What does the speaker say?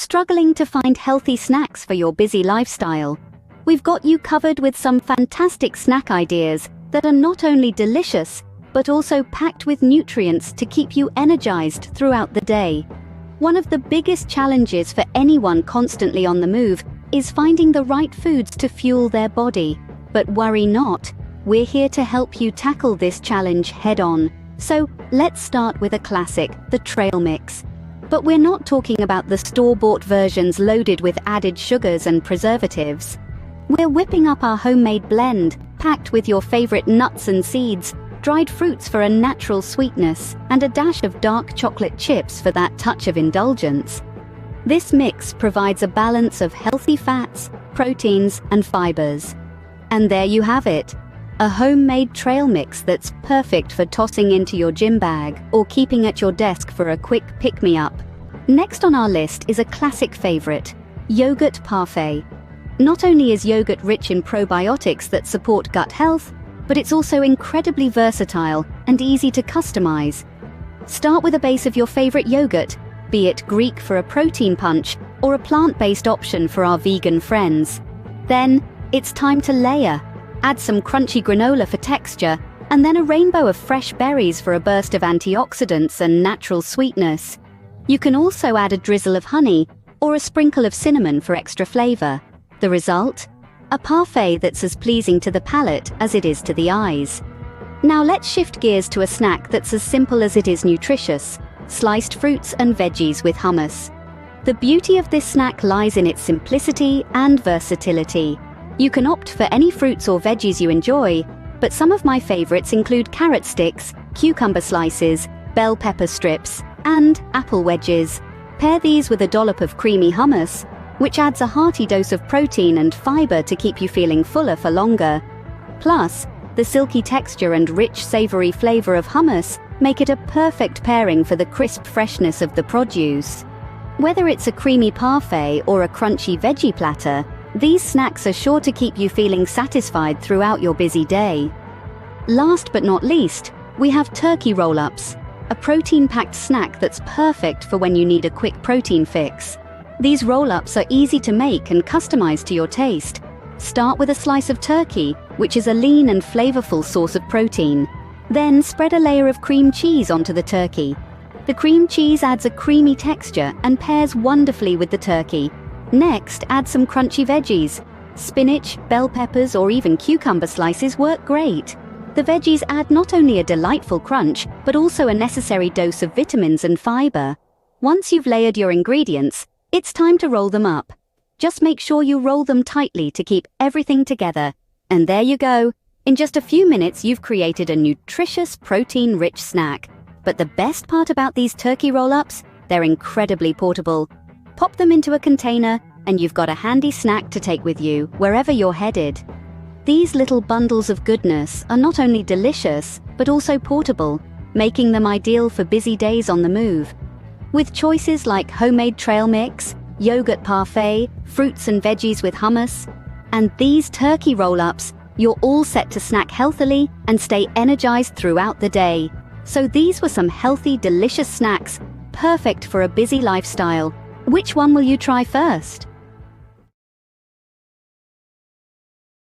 Struggling to find healthy snacks for your busy lifestyle? We've got you covered with some fantastic snack ideas that are not only delicious, but also packed with nutrients to keep you energized throughout the day. One of the biggest challenges for anyone constantly on the move is finding the right foods to fuel their body. But worry not, we're here to help you tackle this challenge head-on. So let's start with a classic, the trail mix. But we're not talking about the store-bought versions loaded with added sugars and preservatives. We're whipping up our homemade blend, packed with your favorite nuts and seeds, dried fruits for a natural sweetness, and a dash of dark chocolate chips for that touch of indulgence. This mix provides a balance of healthy fats, proteins, and fibers. And there you have it, a homemade trail mix that's perfect for tossing into your gym bag or keeping at your desk for a quick pick-me-up. Next on our list is a classic favorite, yogurt parfait. Not only is yogurt rich in probiotics that support gut health, but it's also incredibly versatile and easy to customize. Start with a base of your favorite yogurt, be it Greek for a protein punch or a plant-based option for our vegan friends. Then, it's time to layer. Add some crunchy granola for texture, and then a rainbow of fresh berries for a burst of antioxidants and natural sweetness. You can also add a drizzle of honey or a sprinkle of cinnamon for extra flavor. The result? A parfait that's as pleasing to the palate as it is to the eyes. Now let's shift gears to a snack that's as simple as it is nutritious, sliced fruits and veggies with hummus. The beauty of this snack lies in its simplicity and versatility. You can opt for any fruits or veggies you enjoy, but some of my favorites include carrot sticks, cucumber slices, bell pepper strips, and apple wedges. Pair these with a dollop of creamy hummus, which adds a hearty dose of protein and fiber to keep you feeling fuller for longer. Plus, the silky texture and rich savory flavor of hummus make it a perfect pairing for the crisp freshness of the produce. Whether it's a creamy parfait or a crunchy veggie platter, these snacks are sure to keep you feeling satisfied throughout your busy day. Last but not least, we have turkey roll-ups, a protein-packed snack that's perfect for when you need a quick protein fix. These roll-ups are easy to make and customized to your taste. Start with a slice of turkey, which is a lean and flavorful source of protein. Then spread a layer of cream cheese onto the turkey. The cream cheese adds a creamy texture and pairs wonderfully with the turkey. Next, add some crunchy veggies. Spinach, bell peppers, or even cucumber slices work great. The veggies add not only a delightful crunch, but also a necessary dose of vitamins and fiber. Once you've layered your ingredients, it's time to roll them up. Just make sure you roll them tightly to keep everything together. And there you go. In just a few minutes, you've created a nutritious, protein-rich snack. But the best part about these turkey roll-ups? They're incredibly portable. Pop them into a container, and you've got a handy snack to take with you wherever you're headed. These little bundles of goodness are not only delicious, but also portable, making them ideal for busy days on the move. With choices like homemade trail mix, yogurt parfait, fruits and veggies with hummus, and these turkey roll-ups, you're all set to snack healthily and stay energized throughout the day. So these were some healthy, delicious snacks, perfect for a busy lifestyle. Which one will you try first?